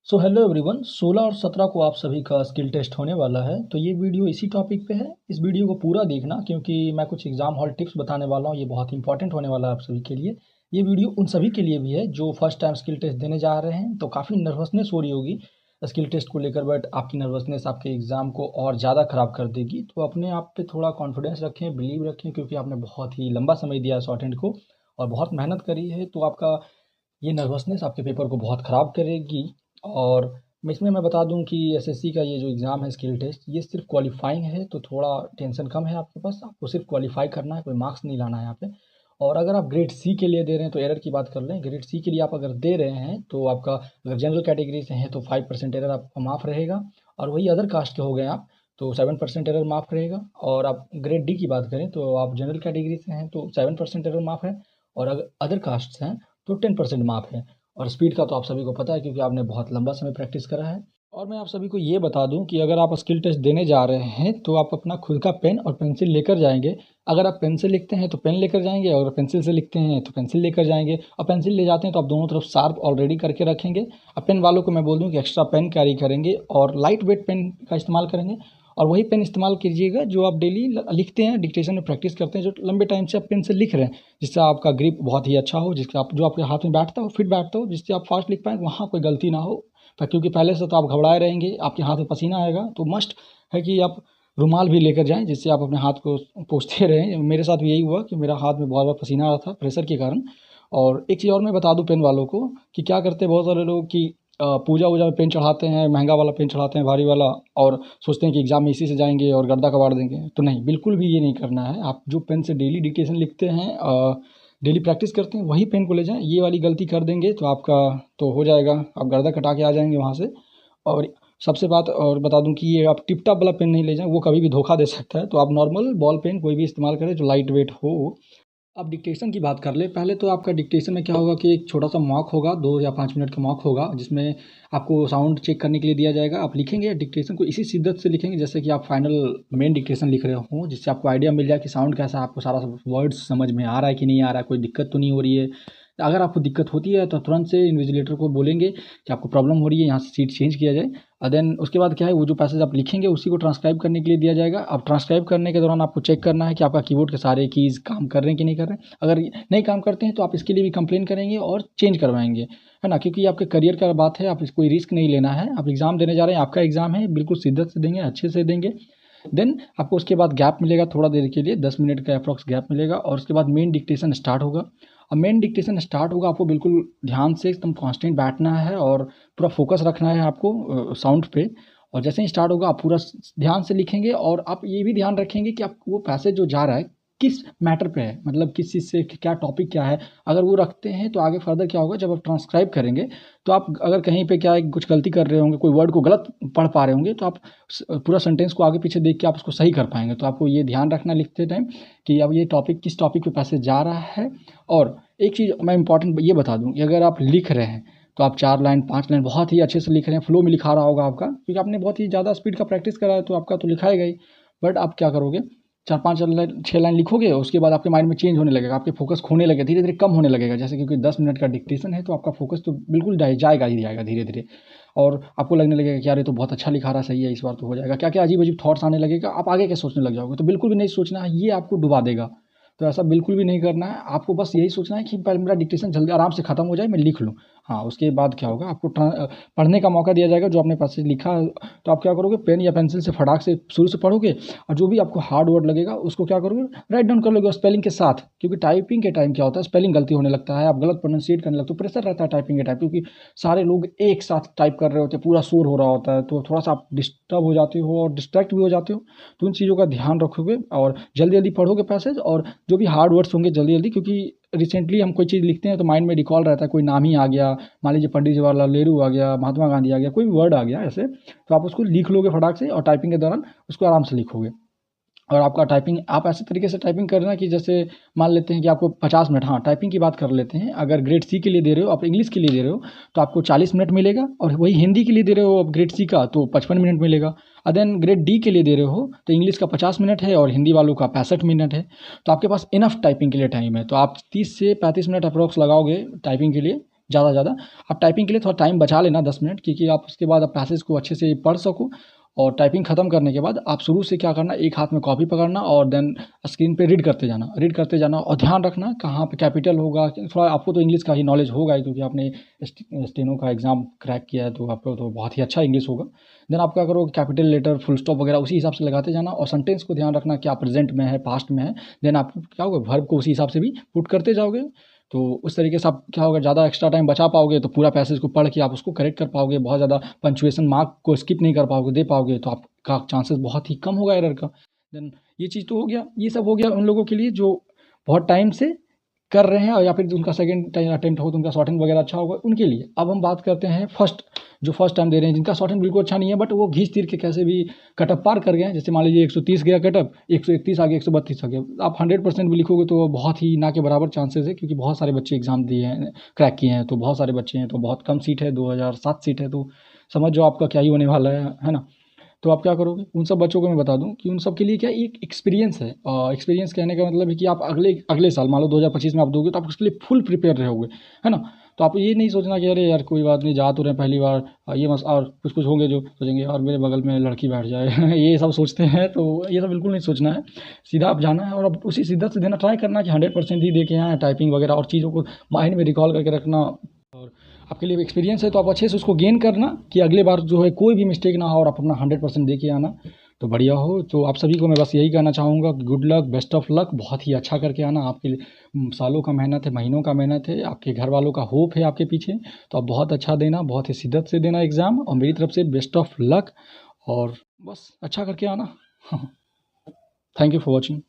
So hello everyone, 16 और 17 को आप सभी का स्किल टेस्ट होने वाला है। तो ये वीडियो इसी टॉपिक पे है। इस वीडियो को पूरा देखना क्योंकि मैं कुछ एग्जाम हॉल टिप्स बताने वाला हूँ। ये बहुत इंपॉर्टेंट होने वाला है आप सभी के लिए। ये वीडियो उन सभी के लिए भी है जो फर्स्ट टाइम स्किल टेस्ट देने जा रहे हैं। तो काफ़ी नर्वसनेस हो रही होगी स्किल टेस्ट को लेकर, बट आपकी नर्वसनेस आपके एग्ज़ाम को और ज़्यादा ख़राब कर देगी। तो अपने आप पे थोड़ा कॉन्फिडेंस रखें, बिलीव रखें, क्योंकि आपने बहुत ही लंबा समय दिया है शॉर्टेंड को और बहुत मेहनत करी है। तो आपका ये नर्वसनेस आपके पेपर को बहुत ख़राब करेगी। और इसमें मैं बता दूं कि एसएससी का ये जो एग्ज़ाम है स्किल टेस्ट, ये सिर्फ क्वालिफाइंग है। तो थोड़ा टेंशन कम है आपके पास। आपको सिर्फ क्वालिफाई करना है, कोई मार्क्स नहीं लाना है यहाँ पे। और अगर आप ग्रेड सी के लिए दे रहे हैं तो एरर की बात कर लें। ग्रेड सी के लिए आप अगर दे रहे हैं तो आपका अगर जनरल कैटेगरी से हैं तो 5% एरर आपका माफ़ रहेगा। और वही अदर कास्ट के हो गए आप तो 7% एरर माफ़ रहेगा। और आप ग्रेड डी की बात करें तो आप जनरल कैटेगरी से हैं तो 7% एरर माफ़ है। और अगर अदर कास्ट से हैं तो 10% माफ़ है। और स्पीड का तो आप सभी को पता है क्योंकि आपने बहुत लंबा समय प्रैक्टिस करा है। और मैं आप सभी को ये बता दूं कि अगर आप स्किल टेस्ट देने जा रहे हैं तो आप अपना खुद का पेन और पेंसिल लेकर जाएंगे। अगर आप पेन से लिखते हैं तो पेन लेकर जाएंगे, और पेंसिल से लिखते हैं तो पेंसिल लेकर जाएंगे। और पेंसिल ले जाते हैं तो आप दोनों तरफ शार्प ऑलरेडी करके रखेंगे। अब पेन वालों को मैं बोल दूं कि एक्स्ट्रा पेन कैरी करेंगे और लाइट वेट पेन का इस्तेमाल करेंगे। और वही पेन इस्तेमाल कीजिएगा जो आप डेली लिखते हैं, डिक्टेशन में प्रैक्टिस करते हैं, जो लंबे टाइम से आप पेन से लिख रहे हैं, जिससे आपका ग्रिप बहुत ही अच्छा हो, जिसका आप जो आपके हाथ में बैठता हो फिट बैठता हो, जिससे आप फास्ट लिख पाएँ, वहाँ कोई गलती ना हो। क्योंकि पहले से तो आप घबराए रहेंगे, आपके हाथ में पसीना आएगा। तो मस्ट है कि आप रुमाल भी लेकर जाएं, जिससे आप अपने हाथ को पोंछते रहें। मेरे साथ भी यही हुआ कि मेरा हाथ में बहुत बार पसीना आ रहा था प्रेशर के कारण। और एक चीज़ और मैं बता दूं पेन वालों को कि क्या करते हैं बहुत सारे लोग कि पूजा वूजा में पेन चढ़ाते हैं, महंगा वाला पेन चढ़ाते हैं, भारी वाला, और सोचते हैं कि एग्जाम में इसी से जाएंगे और गर्दा कबाड़ देंगे। तो नहीं, बिल्कुल भी ये नहीं करना है। आप जो पेन से डेली डिक्टेशन लिखते हैं, डेली प्रैक्टिस करते हैं, वही पेन को ले जाएं। ये वाली गलती कर देंगे तो आपका तो हो जाएगा, आप गर्दा कटा के आ जाएंगे वहाँ से। और सबसे बात और बता दूं कि ये आप टिप टॉप वाला पेन नहीं ले जाएं, वो कभी भी धोखा दे सकता है। तो आप नॉर्मल बॉल पेन कोई भी इस्तेमाल करें जो लाइट वेट हो। अब डिक्टेशन की बात कर ले। पहले तो आपका डिक्टेशन में क्या होगा कि एक छोटा सा मॉक होगा, 2 या 5 मिनट का मॉक होगा, जिसमें आपको साउंड चेक करने के लिए दिया जाएगा। आप लिखेंगे डिक्टेशन को इसी शिद्दत से लिखेंगे जैसे कि आप फाइनल मेन डिक्टेशन लिख रहे हो, जिससे आपको आइडिया मिल जाए कि साउंड कैसा है, आपको सारा वर्ड्स समझ में आ रहा है कि नहीं आ रहा है, कोई दिक्कत तो नहीं हो रही है। अगर आपको दिक्कत होती है तो तुरंत से इन्विजिलेटर को बोलेंगे कि आपको प्रॉब्लम हो रही है, यहाँ से सीट चेंज किया जाए। और देन उसके बाद क्या है, वो जो पैसेज आप लिखेंगे उसी को ट्रांसक्राइब करने के लिए दिया जाएगा। अब ट्रांसक्राइब करने के दौरान आपको चेक करना है कि आपका कीबोर्ड के सारे कीज़ काम कर रहे हैं कि नहीं कर रहे हैं। अगर नहीं काम करते हैं तो आप इसके लिए भी कंप्लेन करेंगे और चेंज करवाएंगे, है ना। क्योंकि आपके करियर का बात है, आप कोई रिस्क नहीं लेना है। आप एग्ज़ाम देने जा रहे हैं, आपका एग्ज़ाम है, बिल्कुल शिद्दत से देंगे, अच्छे से देंगे। देन आपको उसके बाद गैप मिलेगा थोड़ा देर के लिए, 10 मिनट का अप्रॉक्स गैप मिलेगा, और उसके बाद मेन डिक्टेशन स्टार्ट होगा। अब मेन डिक्टेशन स्टार्ट होगा, आपको बिल्कुल ध्यान से एकदम कांस्टेंट बैठना है और पूरा फोकस रखना है आपको साउंड पे। और जैसे ही स्टार्ट होगा आप पूरा ध्यान से लिखेंगे, और आप ये भी ध्यान रखेंगे कि आप वो पैसेज जो जा रहा है किस मैटर पे है, मतलब किस चीज़ से क्या टॉपिक क्या है। अगर वो रखते हैं तो आगे फर्दर क्या होगा, जब आप ट्रांसक्राइब करेंगे तो आप अगर कहीं पे क्या है कुछ गलती कर रहे होंगे, कोई वर्ड को गलत पढ़ पा रहे होंगे, तो आप पूरा सेंटेंस को आगे पीछे देख के आप उसको सही कर पाएंगे। तो आपको ये ध्यान रखना लिखते टाइम कि अब ये टॉपिक किस टॉपिक पे पैसेज जा रहा है। और एक चीज़ मैं इंपॉर्टेंट ये बता दूं कि अगर आप लिख रहे हैं तो आप 4 लाइन 5 लाइन बहुत ही अच्छे से लिख रहे हैं, फ्लो में लिखा रहा होगा आपका, क्योंकि आपने बहुत ही ज़्यादा स्पीड का प्रैक्टिस करा है तो आपका तो लिखाएगा ही। बट आप क्या करोगे, 4 5 लाइन 6 लाइन लिखोगे, उसके बाद आपके माइंड में चेंज होने लगेगा, आपके फोकस खोने लगेगा, धीरे धीरे कम होने लगेगा। जैसे क्योंकि 10 मिनट का डिक्टेशन है तो आपका फोकस तो बिल्कुल जाएगा ही जाएगा धीरे धीरे। और आपको लगने लगेगा कि यार ये तो बहुत अच्छा लिखा रहा, सही है, इस बार तो हो जाएगा। क्या क्या अजीब अजीब थॉट्स आने लगेगा, आप आगे क्या सोचने लग जाओगे। तो बिल्कुल भी नहीं सोचना है, ये आपको डुबा देगा। तो ऐसा बिल्कुल भी नहीं करना है। आपको बस यही सोचना है कि पहले मेरा डिक्टेशन जल्दी आराम से खत्म हो जाए, मैं लिख लूँ। हाँ, उसके बाद क्या होगा, आपको पढ़ने का मौका दिया जाएगा जो आपने पैसेज लिखा है। तो आप क्या करोगे, पेन या पेंसिल से फटाक से शुरू से पढ़ोगे, और जो भी आपको हार्ड वर्ड लगेगा उसको क्या करोगे, राइट डाउन कर लोगे स्पेलिंग के साथ। क्योंकि टाइपिंग के टाइम क्या होता है, स्पेलिंग गलती होने लगता है, आप गलत प्रोनाउंसिएट करने लगते हो, प्रेशर रहता है टाइपिंग के टाइम, क्योंकि सारे लोग एक साथ टाइप कर रहे होते हैं, पूरा शोर हो रहा होता है, तो थोड़ा सा आप डिस्टर्ब हो जाते हो और डिस्ट्रैक्ट भी हो जाते हो। तो उन चीज़ों का ध्यान रखोगे और जल्दी जल्दी पढ़ोगे पैसेज, और जो भी हार्ड वर्ड्स होंगे जल्दी जल्दी, क्योंकि रिसेंटली हम कोई चीज़ लिखते हैं तो माइंड में रिकॉल रहता है, कोई नाम ही आ गया, मान लीजिए पंडित जवाहरलाल नेहरू आ गया, महात्मा गांधी आ गया, कोई भी वर्ड आ गया ऐसे, तो आप उसको लिख लोगे फटाक से, और टाइपिंग के दौरान उसको आराम से लिखोगे। और आपका टाइपिंग आप ऐसे तरीके से टाइपिंग करना कि जैसे मान लेते हैं कि आपको 50 मिनट, हाँ टाइपिंग की बात कर लेते हैं, अगर ग्रेड सी के लिए दे रहे हो, आप इंग्लिश के लिए दे रहे हो तो आपको 40 मिनट मिलेगा, और वही हिंदी के लिए दे रहे हो आप ग्रेड सी का तो 55 मिनट मिलेगा। और देन ग्रेड डी के लिए दे रहे हो तो इंग्लिश का 50 मिनट है और हिंदी वालों का 65 मिनट है। तो आपके पास इनफ टाइपिंग के लिए टाइम है, तो आप 30 से 35 मिनट अप्रोक्स लगाओगे टाइपिंग के लिए, ज़्यादा से ज़्यादा। आप टाइपिंग के लिए थोड़ा टाइम बचा लेना 10 मिनट, क्योंकि आप उसके बाद आप पैसेज को अच्छे से पढ़ सको। और टाइपिंग ख़त्म करने के बाद आप शुरू से क्या करना, एक हाथ में कॉपी पकड़ना और देन स्क्रीन पे रीड करते जाना और ध्यान रखना कहाँ पे कैपिटल होगा। थोड़ा आपको तो इंग्लिश का ही नॉलेज होगा ही, क्योंकि आपने स्टेनो का एग्ज़ाम क्रैक किया है, तो आपको तो बहुत ही अच्छा इंग्लिश होगा। देन आप क्या करोगे, कैपिटल लेटर, फुल स्टॉप वगैरह उसी हिसाब से लगाते जाना और सेंटेंस को ध्यान रखना क्या प्रेजेंट में है, पास्ट में है। देन आप क्या होगा, वर्ब को उसी हिसाब से भी पुट करते जाओगे। तो उस तरीके से आप क्या होगा, ज़्यादा एक्स्ट्रा टाइम बचा पाओगे, तो पूरा पैसेज को पढ़ के आप उसको करेक्ट कर पाओगे। बहुत ज़्यादा पंचुएशन मार्क को स्किप नहीं कर पाओगे, दे पाओगे, तो आपका चांसेस बहुत ही कम होगा एरर का। देन ये चीज़ तो हो गया, ये सब हो गया उन लोगों के लिए जो बहुत टाइम से कर रहे हैं, और या फिर उनका सेकंड टाइम अटेम्प्ट हो तो उनका शॉर्ट हैंड वगैरह अच्छा होगा उनके लिए। अब हम बात करते हैं जो फर्स्ट टाइम दे रहे हैं, जिनका शॉर्ट हैंड बिल्कुल अच्छा नहीं है, बट वो घींच तीर के कैसे भी कटअप पार कर गए हैं। जैसे मान लीजिए 130 गया कटअप, 131 आ गया, 132 आ गया। आप 100% भी लिखोगे तो बहुत ही ना के बराबर चांसेस है, क्योंकि बहुत सारे बच्चे एग्जाम दिए हैं, क्रैक किए हैं, तो बहुत सारे बच्चे हैं, तो बहुत कम सीट है, 2007 सीट है, तो समझ जो आपका क्या ही होने वाला है ना। तो आप क्या करोगे, उन सब बच्चों को मैं बता दूं कि उन सब के लिए क्या एक एक्सपीरियंस है। एक्सपीरियंस कहने का मतलब है कि आप अगले अगले साल मान लो 2025 में आप दोगे, तो आप उसके लिए फुल प्रिपेयर रहोगे, है ना। तो आप ये नहीं सोचना कि अरे यार कोई बात नहीं, जा तो रहे हैं पहली बार, ये मस और कुछ कुछ होंगे जो सोचेंगे और मेरे बगल में लड़की बैठ जाए ये सब सोचते हैं, तो ये सब बिल्कुल नहीं सोचना है। सीधा आप जाना है और अब उसी शिद्दत से देना ट्राई करना कि 100% ही दे के आए, टाइपिंग वगैरह और चीज़ों को माइंड में रिकॉल करके रखना। और आपके लिए एक्सपीरियंस है, तो आप अच्छे से उसको गेन करना कि अगले बार जो है कोई भी मिस्टेक ना हो और आप अपना 100% दे के आना, तो बढ़िया हो। तो आप सभी को मैं बस यही कहना चाहूँगा कि good luck, best of luck, बहुत ही अच्छा करके आना। आपके लिए सालों का मेहनत है, महीनों का मेहनत है, आपके घर वालों का होप है आपके पीछे, तो आप बहुत अच्छा देना, बहुत ही शिद्दत से देना एग्ज़ाम, और मेरी तरफ से बेस्ट ऑफ लक, और बस अच्छा करके आना। Thank you for watching.